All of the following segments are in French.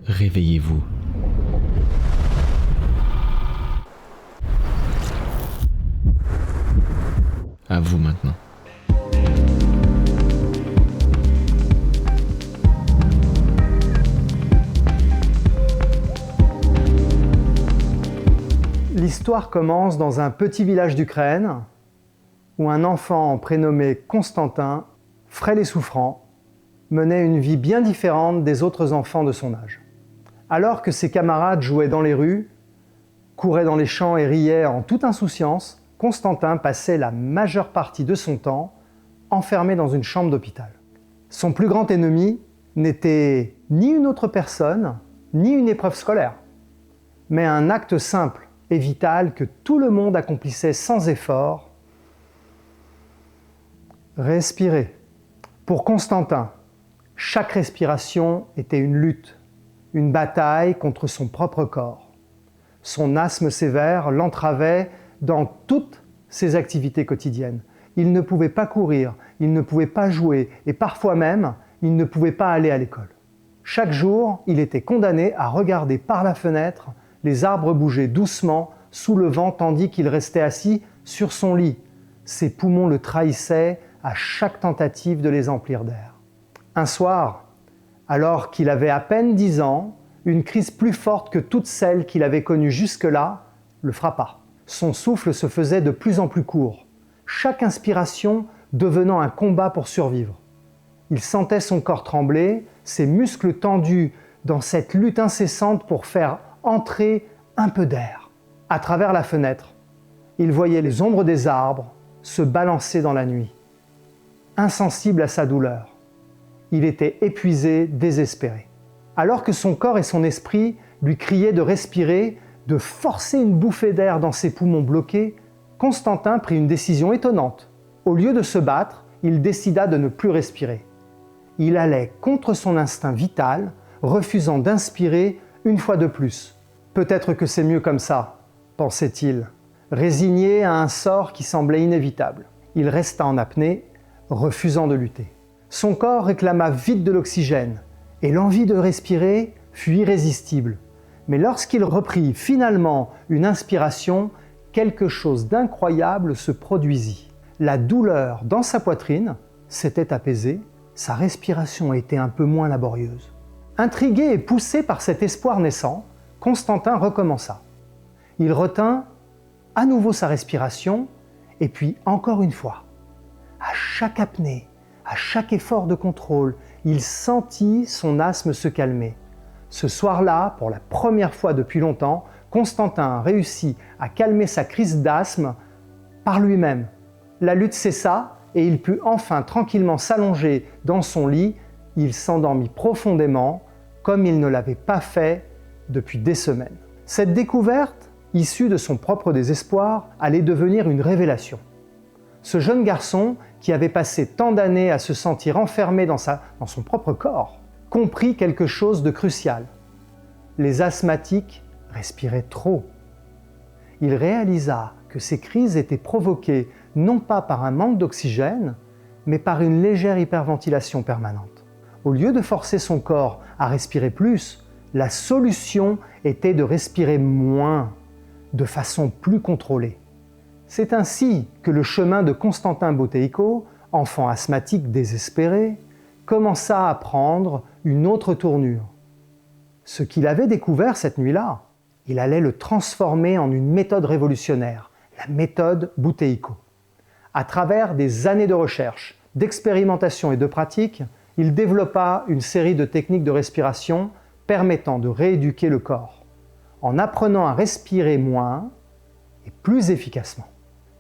réveillez-vous. À vous maintenant. L'histoire commence dans un petit village d'Ukraine où un enfant prénommé Constantin, frêle et souffrant, menait une vie bien différente des autres enfants de son âge. Alors que ses camarades jouaient dans les rues, couraient dans les champs et riaient en toute insouciance, Constantin passait la majeure partie de son temps enfermé dans une chambre d'hôpital. Son plus grand ennemi n'était ni une autre personne, ni une épreuve scolaire, mais un acte simple et vital que tout le monde accomplissait sans effort: respirer. Pour Constantin, chaque respiration était une lutte, une bataille contre son propre corps. Son asthme sévère l'entravait dans toutes ses activités quotidiennes. Il ne pouvait pas courir, il ne pouvait pas jouer et parfois même, il ne pouvait pas aller à l'école. Chaque jour, il était condamné à regarder par la fenêtre les arbres bouger doucement sous le vent tandis qu'il restait assis sur son lit. Ses poumons le trahissaient à chaque tentative de les emplir d'air. Un soir, alors qu'il avait à peine 10 ans, une crise plus forte que toutes celles qu'il avait connues jusque-là le frappa. Son souffle se faisait de plus en plus court, chaque inspiration devenant un combat pour survivre. Il sentait son corps trembler, ses muscles tendus dans cette lutte incessante pour faire entrer un peu d'air. À travers la fenêtre, il voyait les ombres des arbres se balancer dans la nuit. Insensible à sa douleur, il était épuisé, désespéré. Alors que son corps et son esprit lui criaient de respirer, de forcer une bouffée d'air dans ses poumons bloqués, Constantin prit une décision étonnante. Au lieu de se battre, il décida de ne plus respirer. Il allait contre son instinct vital, refusant d'inspirer une fois de plus. Peut-être que c'est mieux comme ça, pensait-il, résigné à un sort qui semblait inévitable. Il resta en apnée, refusant de lutter. Son corps réclama vite de l'oxygène, et l'envie de respirer fut irrésistible. Mais lorsqu'il reprit finalement une inspiration, quelque chose d'incroyable se produisit. La douleur dans sa poitrine s'était apaisée, sa respiration était un peu moins laborieuse. Intrigué et poussé par cet espoir naissant, Constantin recommença. Il retint à nouveau sa respiration, et puis encore une fois. À chaque apnée, à chaque effort de contrôle, il sentit son asthme se calmer. Ce soir-là, pour la première fois depuis longtemps, Constantin réussit à calmer sa crise d'asthme par lui-même. La lutte cessa et il put enfin tranquillement s'allonger dans son lit. Il s'endormit profondément, comme il ne l'avait pas fait depuis des semaines. Cette découverte, issue de son propre désespoir, allait devenir une révélation. Ce jeune garçon, qui avait passé tant d'années à se sentir enfermé dans son propre corps, comprit quelque chose de crucial. Les asthmatiques respiraient trop. Il réalisa que ces crises étaient provoquées non pas par un manque d'oxygène, mais par une légère hyperventilation permanente. Au lieu de forcer son corps à respirer plus, la solution était de respirer moins, de façon plus contrôlée. C'est ainsi que le chemin de Constantin Boteico, enfant asthmatique désespéré, commença à prendre une autre tournure. Ce qu'il avait découvert cette nuit-là, il allait le transformer en une méthode révolutionnaire, la méthode Buteyko. À travers des années de recherche, d'expérimentation et de pratique, il développa une série de techniques de respiration permettant de rééduquer le corps, en apprenant à respirer moins et plus efficacement.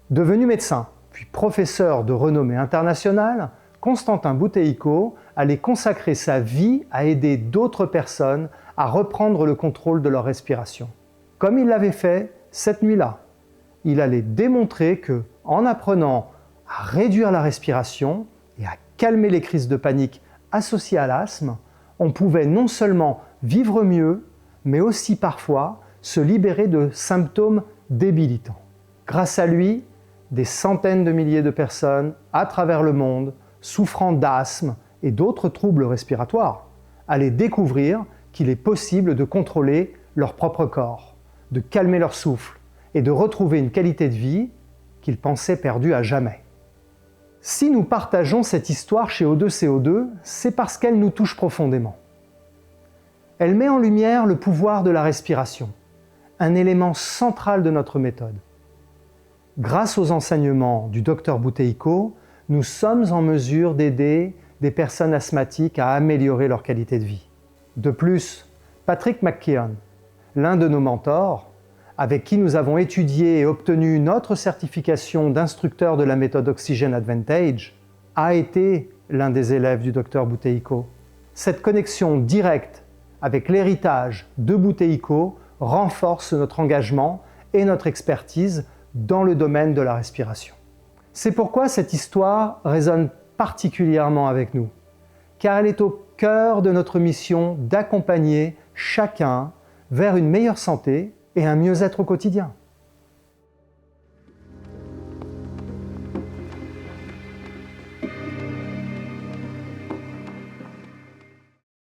Devenu médecin, puis professeur de renommée internationale, Constantin Buteyko allait consacrer sa vie à aider d'autres personnes à reprendre le contrôle de leur respiration. Comme il l'avait fait cette nuit-là, il allait démontrer que, en apprenant à réduire la respiration et à calmer les crises de panique associées à l'asthme, on pouvait non seulement vivre mieux, mais aussi parfois se libérer de symptômes débilitants. Grâce à lui, des centaines de milliers de personnes à travers le monde souffrant d'asthme et d'autres troubles respiratoires allaient découvrir qu'il est possible de contrôler leur propre corps, de calmer leur souffle et de retrouver une qualité de vie qu'ils pensaient perdue à jamais. Si nous partageons cette histoire chez O2CO2, c'est parce qu'elle nous touche profondément. Elle met en lumière le pouvoir de la respiration, un élément central de notre méthode. Grâce aux enseignements du Dr Buteyko, nous sommes en mesure d'aider des personnes asthmatiques à améliorer leur qualité de vie. De plus, Patrick McKeown, l'un de nos mentors, avec qui nous avons étudié et obtenu notre certification d'instructeur de la méthode Oxygen Advantage, a été l'un des élèves du Dr Buteyko. Cette connexion directe avec l'héritage de Buteyko renforce notre engagement et notre expertise dans le domaine de la respiration. C'est pourquoi cette histoire résonne particulièrement avec nous, car elle est au cœur de notre mission d'accompagner chacun vers une meilleure santé et un mieux-être au quotidien.